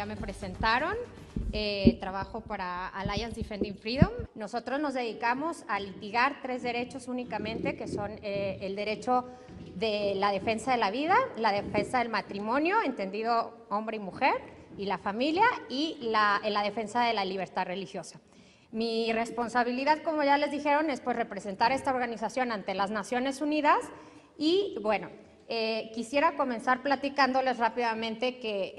ya me presentaron, trabajo para Alliance Defending Freedom. Nosotros nos dedicamos a litigar 3 derechos únicamente, que son el derecho de la defensa de la vida, la defensa del matrimonio, entendido hombre y mujer, y la familia, y la defensa de la libertad religiosa. Mi responsabilidad, como ya les dijeron, es pues representar esta organización ante las Naciones Unidas y, bueno, quisiera comenzar platicándoles rápidamente que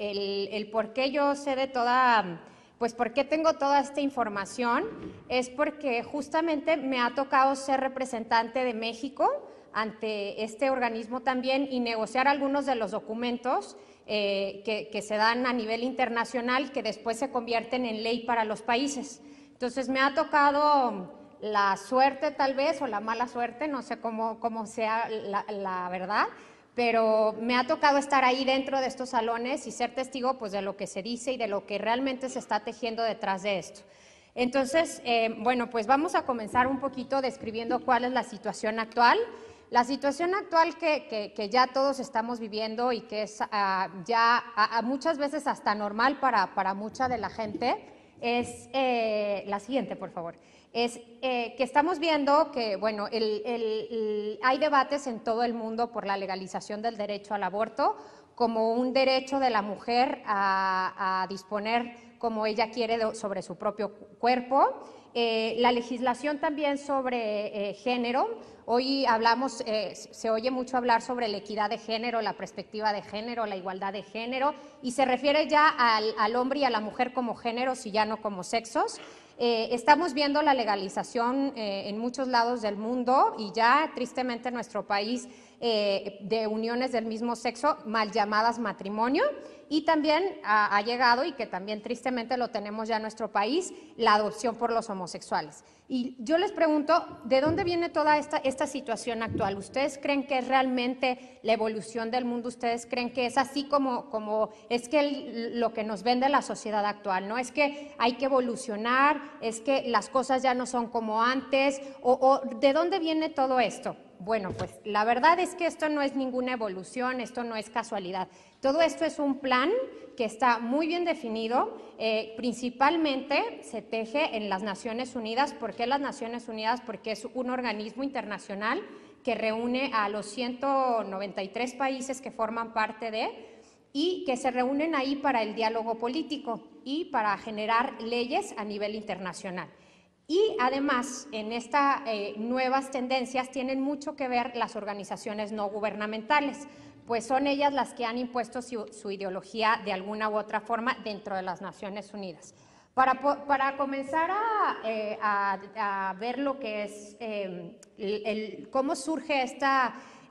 el por qué yo sé de toda, pues por qué tengo toda esta información, es porque justamente me ha tocado ser representante de México ante este organismo también y negociar algunos de los documentos que se dan a nivel internacional que después se convierten en ley para los países. Entonces me ha tocado la suerte tal vez o la mala suerte, no sé cómo sea la verdad, pero me ha tocado estar ahí dentro de estos salones y ser testigo pues de lo que se dice y de lo que realmente se está tejiendo detrás de esto. Entonces, bueno, pues vamos a comenzar un poquito describiendo cuál es la situación actual. La situación actual que ya todos estamos viviendo y que es ya muchas veces hasta normal para mucha de la gente es la siguiente, por favor. Es que estamos viendo que, bueno, hay debates en todo el mundo por la legalización del derecho al aborto como un derecho de la mujer a disponer como ella quiere sobre su propio cuerpo. La legislación también sobre género. Hoy hablamos, se oye mucho hablar sobre la equidad de género, la perspectiva de género, la igualdad de género, y se refiere ya al hombre y a la mujer como géneros y ya no como sexos. Estamos viendo la legalización en muchos lados del mundo y ya tristemente en nuestro país de uniones del mismo sexo, mal llamadas matrimonio, y también ha llegado, y que también tristemente lo tenemos ya en nuestro país, la adopción por los homosexuales. Y yo les pregunto, ¿de dónde viene toda esta situación actual? ¿Ustedes creen que es realmente la evolución del mundo? ¿Ustedes creen que es así como es que lo que nos vende la sociedad actual, ¿no? Es que hay que evolucionar, es que las cosas ya no son como antes, o ¿de dónde viene todo esto? Bueno, pues la verdad es que esto no es ninguna evolución, esto no es casualidad. Todo esto es un plan que está muy bien definido, principalmente se teje en las Naciones Unidas. ¿Por qué las Naciones Unidas? Porque es un organismo internacional que reúne a los 193 países que forman parte de y que se reúnen ahí para el diálogo político y para generar leyes a nivel internacional. Y además, en estas nuevas tendencias tienen mucho que ver las organizaciones no gubernamentales, pues son ellas las que han impuesto su ideología de alguna u otra forma dentro de las Naciones Unidas. Para comenzar a ver lo que es cómo surge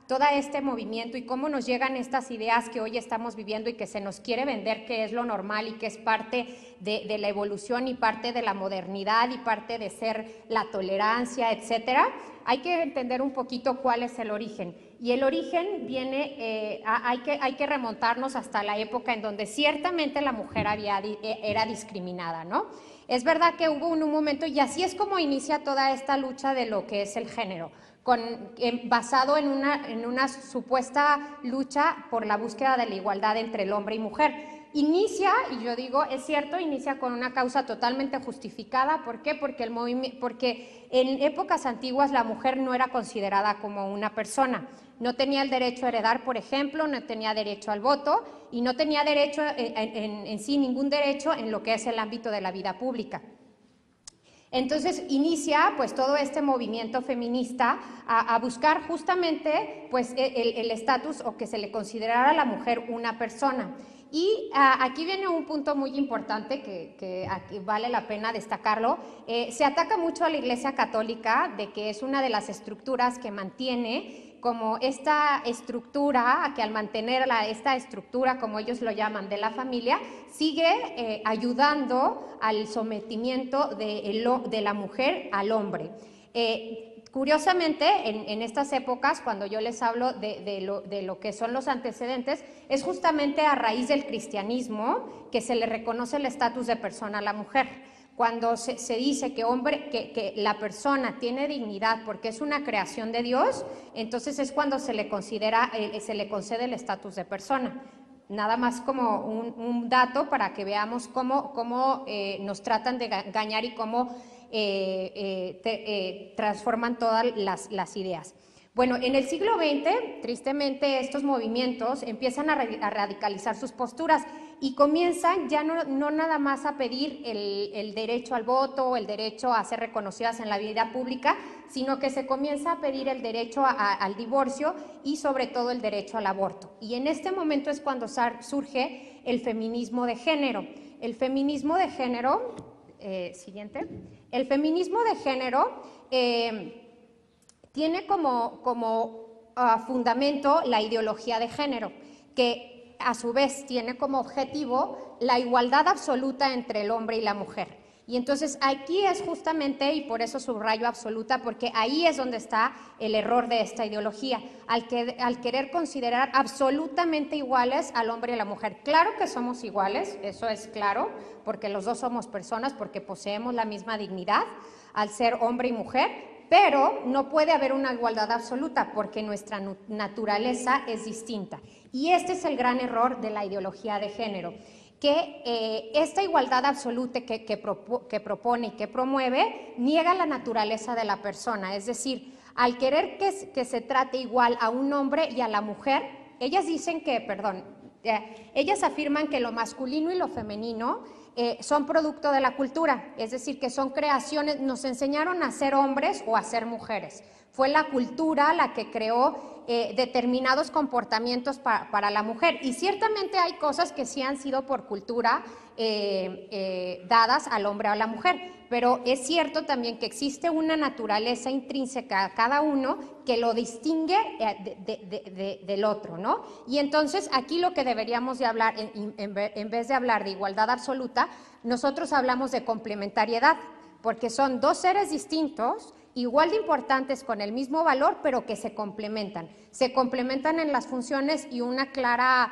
todo este movimiento y cómo nos llegan estas ideas que hoy estamos viviendo y que se nos quiere vender que es lo normal y que es parte de la evolución y parte de la modernidad y parte de ser la tolerancia, etcétera, hay que entender un poquito cuál es el origen. Y el origen viene, hay que remontarnos hasta la época en donde ciertamente la mujer era discriminada, ¿no? Es verdad que hubo un momento, y así es como inicia toda esta lucha de lo que es el género, basado en una supuesta lucha por la búsqueda de la igualdad entre el hombre y mujer. Inicia, y yo digo, es cierto, inicia con una causa totalmente justificada. ¿Por qué? Porque en épocas antiguas la mujer no era considerada como una persona. No tenía el derecho a heredar, por ejemplo, no tenía derecho al voto y no tenía derecho en sí ningún derecho en lo que es el ámbito de la vida pública. Entonces inicia pues todo este movimiento feminista a buscar justamente pues el estatus o que se le considerara a la mujer una persona. Y aquí viene un punto muy importante que aquí vale la pena destacarlo. Se ataca mucho a la Iglesia Católica de que es una de las estructuras que mantiene como esta estructura, que al mantener esta estructura, como ellos lo llaman, de la familia, sigue ayudando al sometimiento de la mujer al hombre. Curiosamente, en estas épocas, cuando yo les hablo de lo que son los antecedentes, es justamente a raíz del cristianismo que se le reconoce el estatus de persona a la mujer. Cuando se dice que la persona tiene dignidad porque es una creación de Dios, entonces es cuando se le concede el estatus de persona. Nada más como un dato para que veamos cómo nos tratan de engañar y cómo transforman todas las ideas. Bueno, en el siglo XX, tristemente, estos movimientos empiezan a radicalizar sus posturas y comienzan ya no nada más a pedir el derecho al voto, el derecho a ser reconocidas en la vida pública, sino que se comienza a pedir el derecho al divorcio y sobre todo el derecho al aborto. Y en este momento es cuando surge el feminismo de género. El feminismo de género, siguiente, el feminismo de género tiene como fundamento la ideología de género, que a su vez tiene como objetivo la igualdad absoluta entre el hombre y la mujer. Y entonces aquí es justamente, y por eso subrayo absoluta, porque ahí es donde está el error de esta ideología, al querer considerar absolutamente iguales al hombre y a la mujer. Claro que somos iguales, eso es claro, porque los dos somos personas, porque poseemos la misma dignidad al ser hombre y mujer, pero no puede haber una igualdad absoluta porque nuestra naturaleza es distinta. Y este es el gran error de la ideología de género, que esta igualdad absoluta que propone y que promueve niega la naturaleza de la persona. Es decir, al querer que se trate igual a un hombre y a la mujer, ellas dicen que, ellas afirman que lo masculino y lo femenino son producto de la cultura, es decir, que son creaciones, nos enseñaron a ser hombres o a ser mujeres. Fue la cultura la que creó determinados comportamientos para la mujer. Y ciertamente hay cosas que sí han sido por cultura dadas al hombre o a la mujer, pero es cierto también que existe una naturaleza intrínseca a cada uno que lo distingue del otro, ¿no? Y entonces aquí lo que deberíamos de hablar, en vez de hablar de igualdad absoluta, nosotros hablamos de complementariedad, porque son dos seres distintos, igual de importantes, con el mismo valor, pero que se complementan. Se complementan en las funciones, y una clara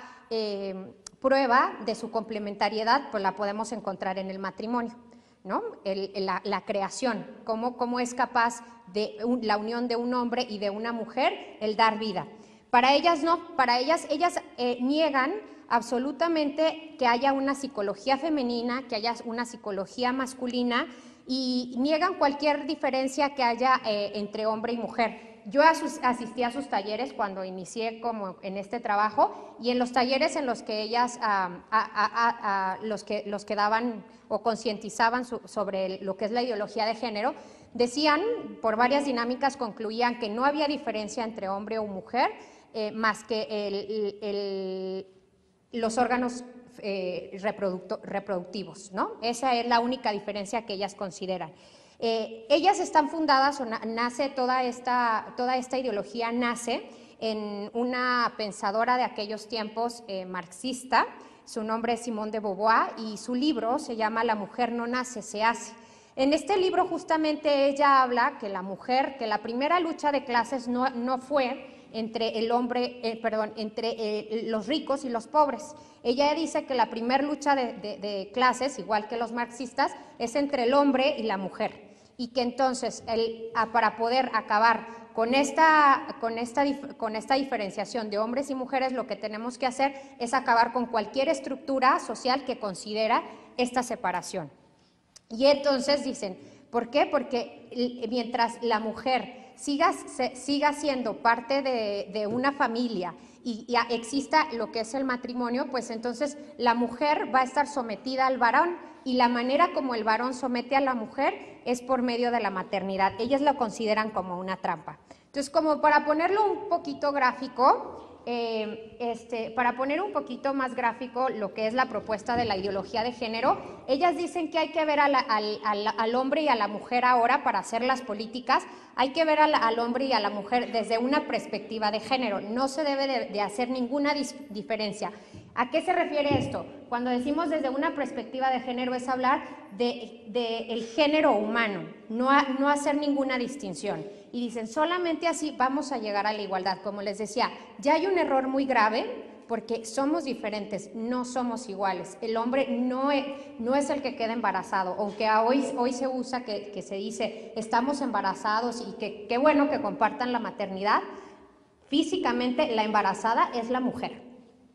prueba de su complementariedad pues la podemos encontrar en el matrimonio, ¿no? La creación, cómo es capaz de la unión de un hombre y de una mujer el dar vida. Para ellas no, para ellas niegan absolutamente que haya una psicología femenina, que haya una psicología masculina, y niegan cualquier diferencia que haya entre hombre y mujer. Yo asistí a sus talleres cuando inicié como en este trabajo, y en los talleres en los que ellas, los que daban o concientizaban sobre lo que es la ideología de género, decían, por varias dinámicas concluían que no había diferencia entre hombre o mujer, más que los órganos reproductivos, ¿no? Esa es la única diferencia que ellas consideran. Ellas están fundadas, o nace toda esta ideología nace en una pensadora de aquellos tiempos marxista. Su nombre es Simone de Beauvoir y su libro se llama La mujer no nace, se hace. En este libro justamente ella habla que la mujer, que la primera lucha de clases no fue entre entre los ricos y los pobres. Ella dice que la primera lucha de clases, igual que los marxistas, es entre el hombre y la mujer, y que entonces para poder acabar con esta diferenciación de hombres y mujeres, lo que tenemos que hacer es acabar con cualquier estructura social que considera esta separación. Y entonces dicen, ¿por qué? Porque mientras la mujer siga siendo parte de una familia y exista lo que es el matrimonio, pues entonces la mujer va a estar sometida al varón, y la manera como el varón somete a la mujer es por medio de la maternidad. Ellas lo consideran como una trampa. Entonces, como para ponerlo un poquito gráfico, para poner un poquito más gráfico lo que es la propuesta de la ideología de género, ellas dicen que hay que ver al hombre y a la mujer ahora para hacer las políticas, hay que ver al hombre y a la mujer desde una perspectiva de género, no se debe de hacer ninguna diferencia. ¿A qué se refiere esto? Cuando decimos desde una perspectiva de género es hablar del género humano, no hacer ninguna distinción. Y dicen, solamente así vamos a llegar a la igualdad. Como les decía, ya hay un error muy grave porque somos diferentes, no somos iguales. El hombre no es el que queda embarazado, aunque hoy se usa que se dice estamos embarazados y que qué bueno que compartan la maternidad. Físicamente la embarazada es la mujer.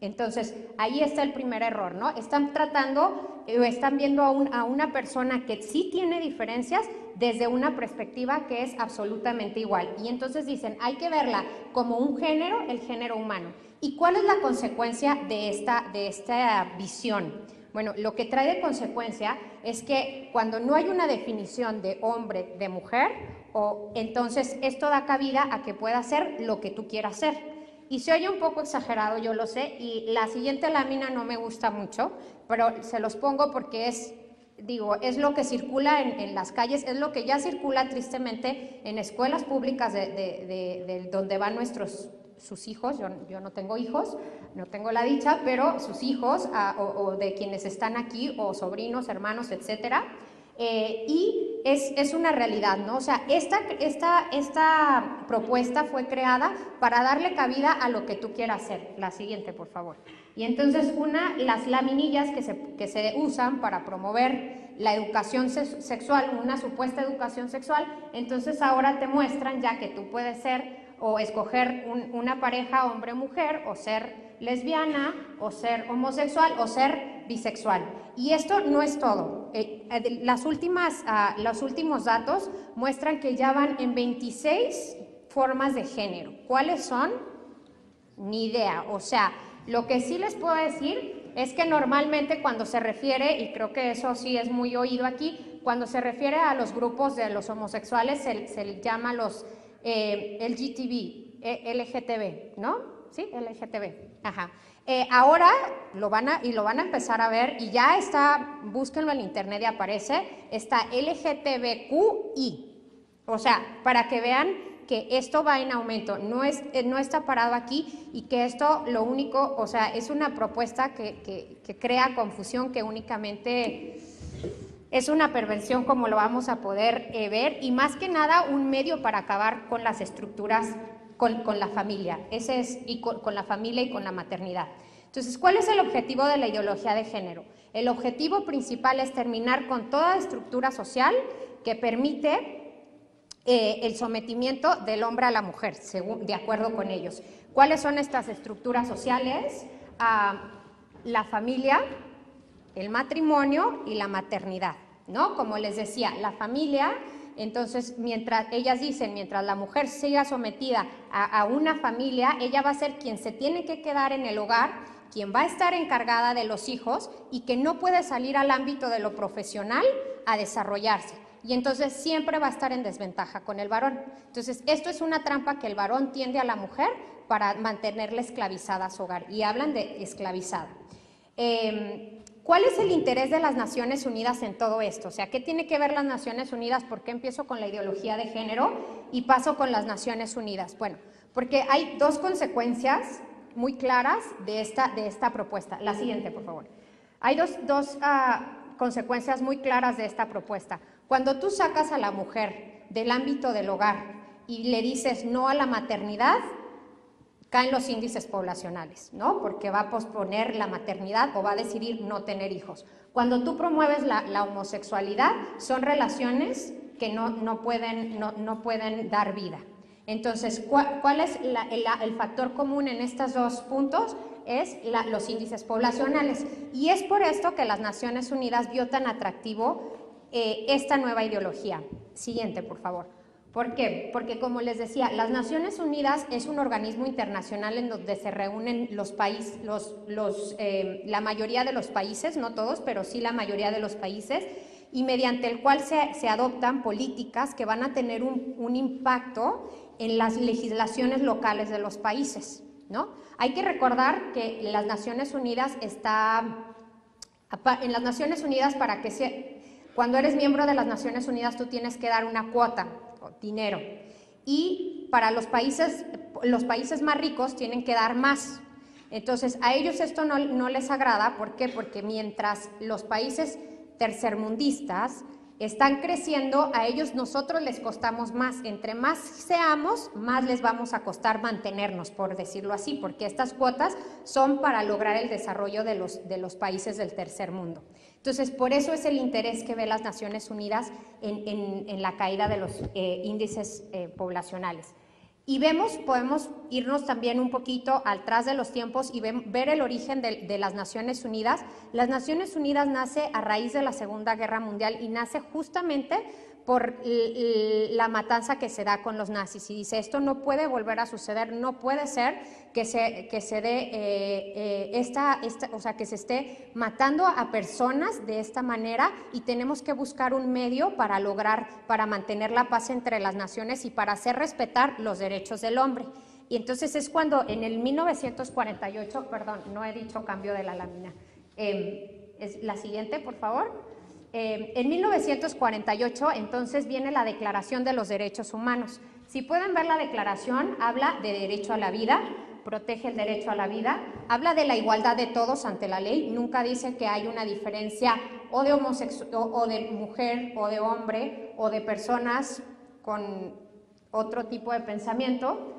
Entonces, ahí está el primer error, ¿no? Están tratando o están viendo a una persona que sí tiene diferencias desde una perspectiva que es absolutamente igual. Y entonces dicen, hay que verla como un género, el género humano. ¿Y cuál es la consecuencia de esta visión? Bueno, lo que trae de consecuencia es que cuando no hay una definición de hombre, de mujer, entonces esto da cabida a que pueda ser lo que tú quieras ser. Y se oye un poco exagerado, yo lo sé, y la siguiente lámina no me gusta mucho, pero se los pongo porque es lo que circula en las calles, es lo que ya circula tristemente en escuelas públicas de donde van sus hijos. Yo no tengo hijos, no tengo la dicha, pero sus hijos o de quienes están aquí, o sobrinos, hermanos, etcétera. Y es una realidad, ¿no? O sea, esta propuesta fue creada para darle cabida a lo que tú quieras hacer. La siguiente, por favor. Y entonces las laminillas que se usan para promover la educación sexual, una supuesta educación sexual, entonces ahora te muestran ya que tú puedes ser o escoger una pareja hombre-mujer, o ser lesbiana, o ser homosexual, o ser bisexual. Y esto no es todo. Los últimos datos muestran que ya van en 26 formas de género. ¿Cuáles son? Ni idea. O sea, lo que sí les puedo decir es que normalmente cuando se refiere, y creo que eso sí es muy oído aquí, cuando se refiere a los grupos de los homosexuales se llama los LGTB, ¿no? Sí, LGTB. Ajá. Ahora lo van a empezar a ver, y ya está, búsquenlo en internet y aparece, está LGTBQI. O sea, para que vean que esto va en aumento, no está parado aquí, y que esto lo único, o sea, es una propuesta que crea confusión, que únicamente es una perversión, como lo vamos a poder ver, y más que nada un medio para acabar con las estructuras, con la familia, y con la familia y con la maternidad. Entonces, ¿cuál es el objetivo de la ideología de género? El objetivo principal es terminar con toda estructura social que permite el sometimiento del hombre a la mujer, de acuerdo con ellos. ¿Cuáles son estas estructuras sociales? La familia, el matrimonio y la maternidad, ¿no? Como les decía, la familia, entonces, ellas dicen, mientras la mujer siga sometida a una familia, ella va a ser quien se tiene que quedar en el hogar, quien va a estar encargada de los hijos, y que no puede salir al ámbito de lo profesional a desarrollarse. Y entonces siempre va a estar en desventaja con el varón. Entonces, esto es una trampa que el varón tiende a la mujer para mantenerla esclavizada a su hogar. Y hablan de esclavizada. ¿Cuál es el interés de las Naciones Unidas en todo esto? O sea, ¿qué tiene que ver las Naciones Unidas? ¿Por qué empiezo con la ideología de género y paso con las Naciones Unidas? Bueno, porque hay dos consecuencias muy claras de esta propuesta. La siguiente, por favor. Hay dos consecuencias muy claras de esta propuesta. Cuando tú sacas a la mujer del ámbito del hogar y le dices no a la maternidad, caen los índices poblacionales, ¿no? Porque va a posponer la maternidad o va a decidir no tener hijos. Cuando tú promueves la homosexualidad, son relaciones que no pueden dar vida. Entonces, ¿cuál es el factor común en estos dos puntos? Es los índices poblacionales. Y es por esto que las Naciones Unidas vio tan atractivo esta nueva ideología. Siguiente, por favor. ¿Por qué? Porque, como les decía, las Naciones Unidas es un organismo internacional en donde se reúnen los países, la mayoría de los países, no todos, pero sí la mayoría de los países, y mediante el cual se adoptan políticas que van a tener un impacto en las legislaciones locales de los países, ¿no? Hay que recordar que las Naciones Unidas cuando eres miembro de las Naciones Unidas, tú tienes que dar una cuota, dinero, y para los países más ricos tienen que dar más. Entonces, a ellos esto no les agrada. ¿Por qué? Porque mientras los países tercermundistas están creciendo, a ellos nosotros les costamos más. Entre más seamos, más les vamos a costar mantenernos, por decirlo así, porque estas cuotas son para lograr el desarrollo de los países del tercer mundo. Entonces, por eso es el interés que ve las Naciones Unidas en la caída de los índices poblacionales. Y podemos irnos también un poquito atrás de los tiempos y ver el origen de las Naciones Unidas. Las Naciones Unidas nace a raíz de la Segunda Guerra Mundial y nace justamente por la matanza que se da con los nazis, y dice, esto no puede volver a suceder, no puede ser que se dé o sea, que se esté matando a personas de esta manera, y tenemos que buscar un medio para mantener la paz entre las naciones y para hacer respetar los derechos del hombre. Y entonces es cuando en el 1948, perdón, no he dicho cambio de la lámina, es la siguiente, por favor. En 1948 entonces viene la Declaración de los Derechos Humanos. Si pueden ver la declaración, habla de derecho a la vida, protege el derecho a la vida, habla de la igualdad de todos ante la ley, nunca dice que hay una diferencia o de o de mujer o de hombre o de personas con otro tipo de pensamiento,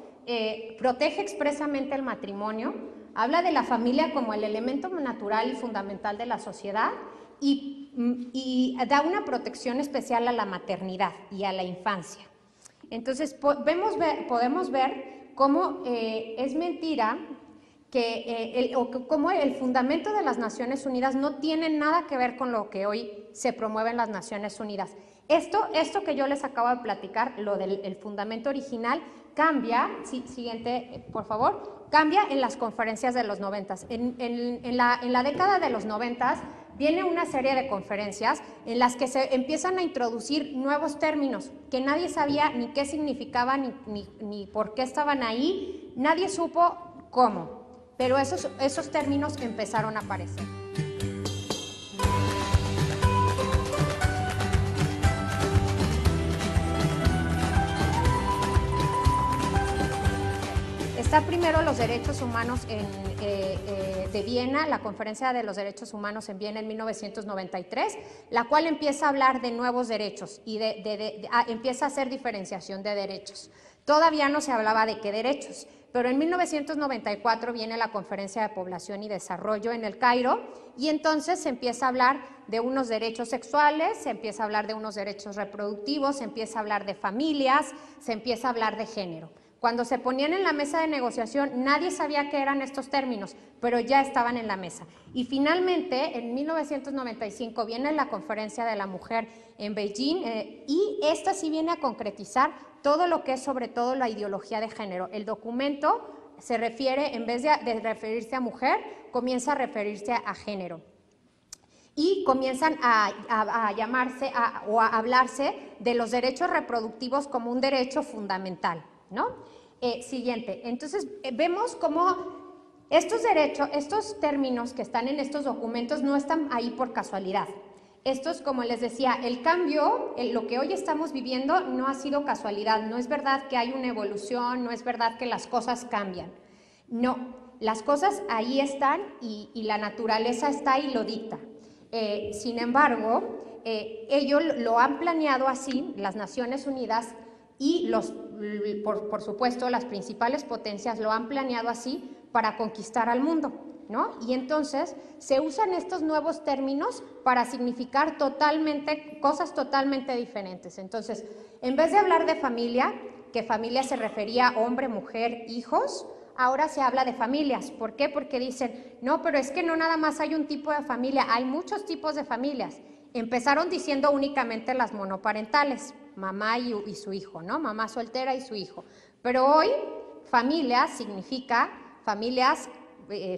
protege expresamente el matrimonio, habla de la familia como el elemento natural y fundamental de la sociedad, y da una protección especial a la maternidad y a la infancia. Entonces podemos ver cómo es mentira cómo el fundamento de las Naciones Unidas no tiene nada que ver con lo que hoy se promueve en las Naciones Unidas. Esto que yo les acabo de platicar, lo del fundamento original, cambia, siguiente, por favor, cambia en las conferencias de los 90s. En la década de los 90s viene una serie de conferencias en las que se empiezan a introducir nuevos términos que nadie sabía ni qué significaban ni por qué estaban ahí, nadie supo cómo, pero esos términos empezaron a aparecer. Está primero los derechos humanos de Viena, la Conferencia de los Derechos Humanos en Viena en 1993, la cual empieza a hablar de nuevos derechos y empieza a hacer diferenciación de derechos. Todavía no se hablaba de qué derechos, pero en 1994 viene la Conferencia de Población y Desarrollo en el Cairo, y entonces se empieza a hablar de unos derechos sexuales, se empieza a hablar de unos derechos reproductivos, se empieza a hablar de familias, se empieza a hablar de género. Cuando se ponían en la mesa de negociación, nadie sabía qué eran estos términos, pero ya estaban en la mesa. Y finalmente, en 1995, viene la Conferencia de la Mujer en Beijing, y esta sí viene a concretizar todo lo que es sobre todo la ideología de género. El documento se refiere, en vez de referirse a mujer, comienza a referirse a género. Y comienzan a llamarse o a hablarse de los derechos reproductivos como un derecho fundamental, ¿no? Siguiente. Entonces, vemos cómo estos derechos, estos términos que están en estos documentos no están ahí por casualidad. Estos, como les decía, el cambio, lo que hoy estamos viviendo no ha sido casualidad. No es verdad que hay una evolución, no es verdad que las cosas cambian. No, las cosas ahí están y la naturaleza está y lo dicta. Sin embargo, ellos lo han planeado así, las Naciones Unidas, y por supuesto las principales potencias lo han planeado así para conquistar al mundo, ¿no? Y entonces se usan estos nuevos términos para significar cosas totalmente diferentes. Entonces, en vez de hablar de familia, que familia se refería a hombre, mujer, hijos, ahora se habla de familias. ¿Por qué? Porque dicen, no, pero es que no nada más hay un tipo de familia, hay muchos tipos de familias. Empezaron diciendo únicamente las monoparentales, mamá y su hijo, ¿no? Mamá soltera y su hijo. Pero hoy, familia significa familias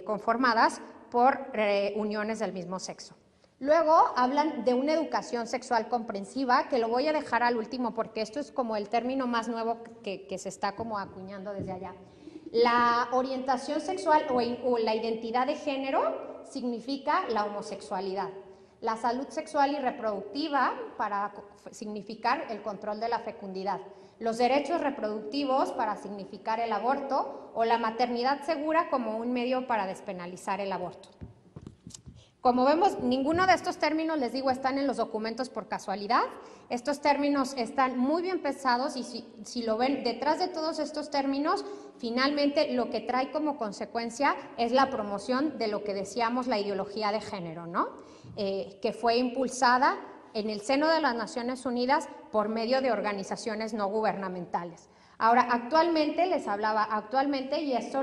conformadas por uniones del mismo sexo. Luego hablan de una educación sexual comprensiva, que lo voy a dejar al último porque esto es como el término más nuevo que se está como acuñando desde allá. La orientación sexual o la identidad de género significa la homosexualidad. La salud sexual y reproductiva para significar el control de la fecundidad. Los derechos reproductivos para significar el aborto, o la maternidad segura como un medio para despenalizar el aborto. Como vemos, ninguno de estos términos, les digo, están en los documentos por casualidad. Estos términos están muy bien pensados, y si lo ven, detrás de todos estos términos, finalmente lo que trae como consecuencia es la promoción de lo que decíamos, la ideología de género, ¿no? Que fue impulsada en el seno de las Naciones Unidas por medio de organizaciones no gubernamentales. Ahora, actualmente, les hablaba, actualmente, y esto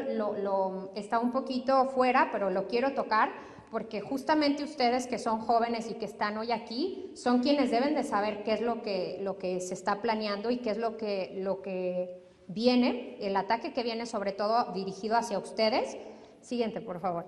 está un poquito fuera, pero lo quiero tocar, porque justamente ustedes que son jóvenes y que están hoy aquí, son quienes deben de saber qué es lo que se está planeando y qué es lo que viene, el ataque que viene sobre todo dirigido hacia ustedes. Siguiente, por favor.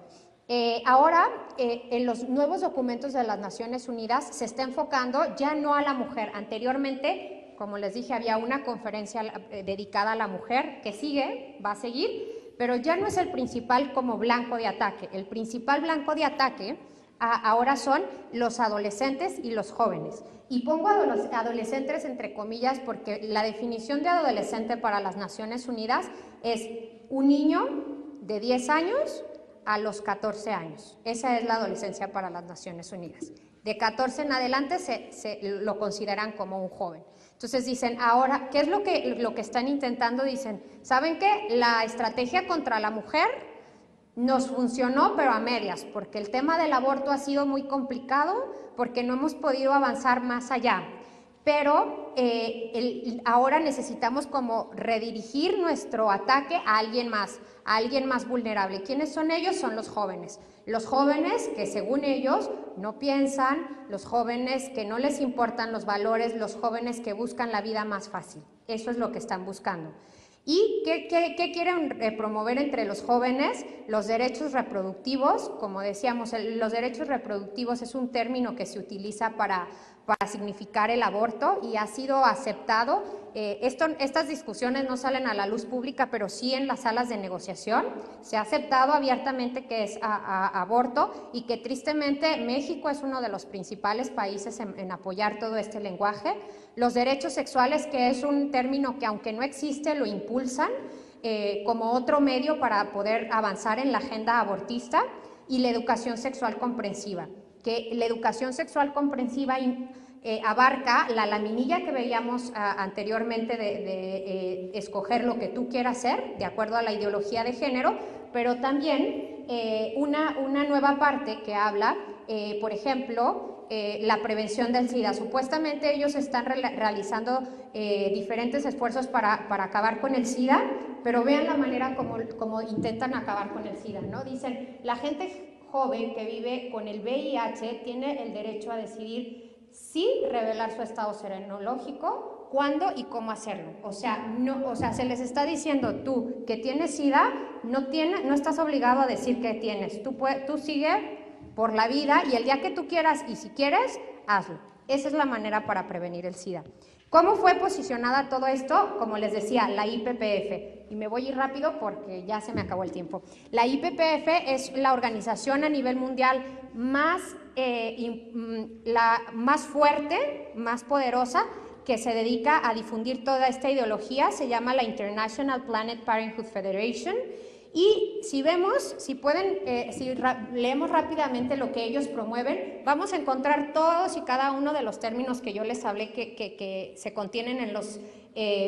Ahora, en los nuevos documentos de las Naciones Unidas se está enfocando ya no a la mujer. Anteriormente, como les dije, había una conferencia dedicada a la mujer que sigue, va a seguir, pero ya no es el principal como blanco de ataque. El principal blanco de ataque ahora son los adolescentes y los jóvenes. Y pongo a los adolescentes entre comillas porque la definición de adolescente para las Naciones Unidas es un niño de 10 años a los 14 años. Esa es la adolescencia para las Naciones Unidas. De 14 en adelante lo consideran como un joven. Entonces dicen, ahora, ¿qué es lo que están intentando? Dicen, ¿saben qué? La estrategia contra la mujer nos funcionó, pero a medias, porque el tema del aborto ha sido muy complicado, porque no hemos podido avanzar más allá. Pero ahora necesitamos como redirigir nuestro ataque a alguien más vulnerable. ¿Quiénes son ellos? Son los jóvenes. Los jóvenes que según ellos no piensan, los jóvenes que no les importan los valores, los jóvenes que buscan la vida más fácil. Eso es lo que están buscando. ¿Y qué quieren promover entre los jóvenes? Los derechos reproductivos. Como decíamos, los derechos reproductivos es un término que se utiliza para significar el aborto y ha sido aceptado. Estas discusiones no salen a la luz pública, pero sí en las salas de negociación. Se ha aceptado abiertamente que es aborto y que tristemente México es uno de los principales países en apoyar todo este lenguaje. Los derechos sexuales, que es un término que aunque no existe, lo impulsan como otro medio para poder avanzar en la agenda abortista, y la educación sexual comprensiva, que la educación sexual comprensiva abarca la laminilla que veíamos anteriormente de escoger lo que tú quieras ser, de acuerdo a la ideología de género, pero también una nueva parte que habla, por ejemplo, la prevención del SIDA. Supuestamente ellos están realizando diferentes esfuerzos para acabar con el SIDA, pero vean la manera como intentan acabar con el SIDA, ¿no? Dicen, la gente joven que vive con el VIH tiene el derecho a decidir si revelar su estado serenológico, cuándo y cómo hacerlo. O sea, se les está diciendo, tú que tienes SIDA, no estás obligado a decir que tienes. Tú sigue por la vida y el día que tú quieras y si quieres, hazlo. Esa es la manera para prevenir el SIDA. ¿Cómo fue posicionada todo esto? Como les decía, la IPPF. Y me voy a ir rápido porque ya se me acabó el tiempo. La IPPF es la organización a nivel mundial más fuerte, más poderosa, que se dedica a difundir toda esta ideología. Se llama la International Planned Parenthood Federation. Y si leemos rápidamente lo que ellos promueven, vamos a encontrar todos y cada uno de los términos que yo les hablé que se contienen en los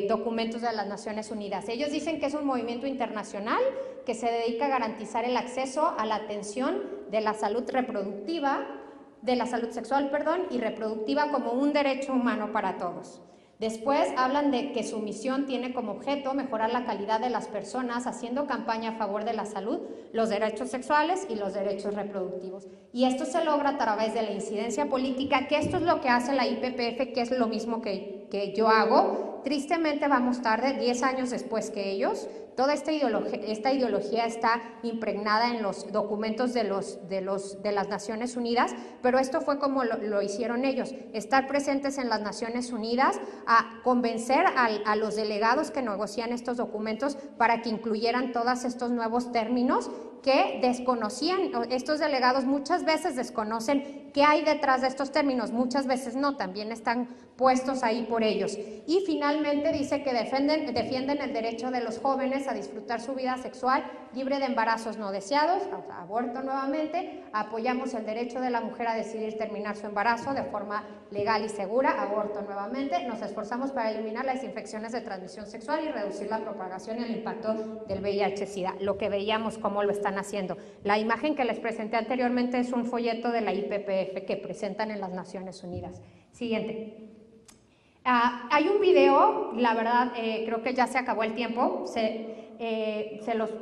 documentos de las Naciones Unidas. Ellos dicen que es un movimiento internacional que se dedica a garantizar el acceso a la atención de la salud reproductiva, de la salud sexual, y reproductiva como un derecho humano para todos. Después hablan de que su misión tiene como objeto mejorar la calidad de las personas haciendo campaña a favor de la salud, los derechos sexuales y los derechos reproductivos. Y esto se logra a través de la incidencia política, que esto es lo que hace la IPPF, que es lo mismo que yo hago. Tristemente vamos tarde, 10 años después que ellos. Toda esta ideología está impregnada en los documentos de las Naciones Unidas, pero esto fue como lo hicieron ellos, estar presentes en las Naciones Unidas, a convencer a los delegados que negocian estos documentos para que incluyeran todos estos nuevos términos que desconocían. Estos delegados muchas veces desconocen qué hay detrás de estos términos, muchas veces no, también están puestos ahí por ellos. Y finalmente dice que defienden el derecho de los jóvenes a disfrutar su vida sexual libre de embarazos no deseados, o sea, aborto nuevamente. Apoyamos el derecho de la mujer a decidir terminar su embarazo de forma legal y segura, aborto nuevamente. Nos esforzamos para eliminar las infecciones de transmisión sexual y reducir la propagación y el impacto del VIH-Sida, lo que veíamos cómo lo están haciendo. La imagen que les presenté anteriormente es un folleto de la IPPF que presentan en las Naciones Unidas. Siguiente. Hay un video, la verdad, creo que ya se acabó el tiempo,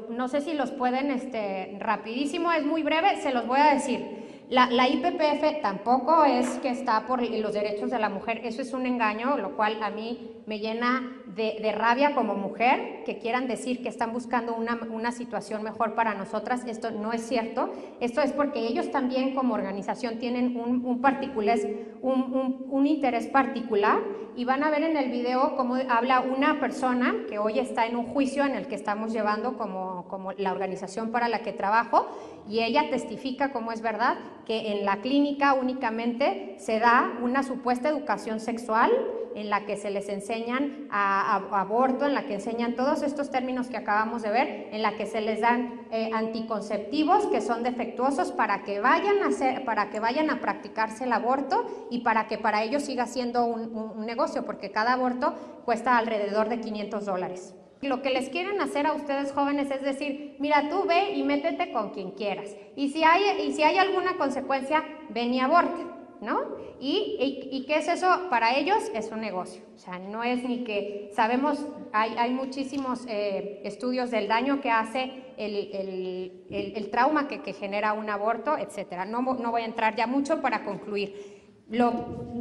no sé si los pueden, rapidísimo, es muy breve, se los voy a decir. La IPPF tampoco es que está por los derechos de la mujer, eso es un engaño, lo cual a mí me llena de rabia como mujer, que quieran decir que están buscando una situación mejor para nosotras. Esto no es cierto, esto es porque ellos también como organización tienen un interés particular, y van a ver en el video cómo habla una persona que hoy está en un juicio en el que estamos llevando como la organización para la que trabajo, y ella testifica como es verdad que en la clínica únicamente se da una supuesta educación sexual en la que se les enseñan a aborto, en la que enseñan todos estos términos que acabamos de ver, en la que se les dan anticonceptivos que son defectuosos para que vayan a practicarse el aborto y para que para ellos siga siendo un negocio, porque cada aborto cuesta alrededor de $500. Lo que les quieren hacer a ustedes jóvenes es decir, mira, tú ve y métete con quien quieras, y si hay alguna consecuencia, ven y aborta, ¿no? ¿Y qué es eso? Para ellos es un negocio, o sea, no es ni que, sabemos, hay muchísimos estudios del daño que hace el trauma que genera un aborto, etcétera. No voy a entrar ya mucho para concluir.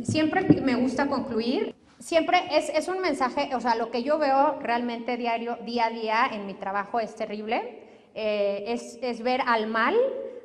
Siempre me gusta concluir. Siempre es un mensaje, o sea, lo que yo veo realmente diario, día a día en mi trabajo es terrible, es ver al mal,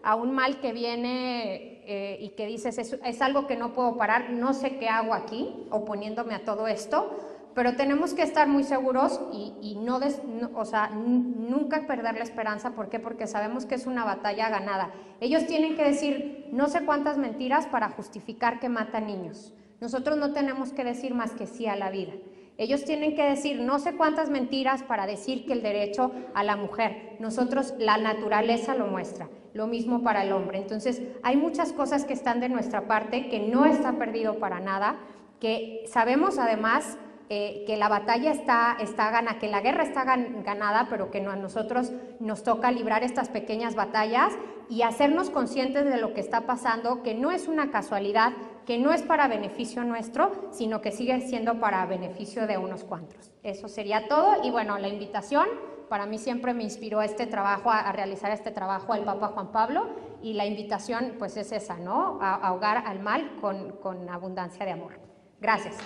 a un mal que viene y que dices, es algo que no puedo parar, no sé qué hago aquí, oponiéndome a todo esto, pero tenemos que estar muy seguros y nunca perder la esperanza. ¿Por qué? Porque sabemos que es una batalla ganada. Ellos tienen que decir no sé cuántas mentiras para justificar que matan niños. Nosotros no tenemos que decir más que sí a la vida. Ellos tienen que decir no sé cuántas mentiras para decir que el derecho a la mujer, nosotros, la naturaleza lo muestra, lo mismo para el hombre. Entonces, hay muchas cosas que están de nuestra parte, que no está perdido para nada, que sabemos además que la batalla está ganada, que la guerra está ganada, pero que a nosotros nos toca librar estas pequeñas batallas y hacernos conscientes de lo que está pasando, que no es una casualidad, que no es para beneficio nuestro, sino que sigue siendo para beneficio de unos cuantos. Eso sería todo, y bueno, la invitación, para mí siempre me inspiró este trabajo, a realizar este trabajo el Papa Juan Pablo, y la invitación pues es esa, ¿no? A ahogar al mal con abundancia de amor. Gracias.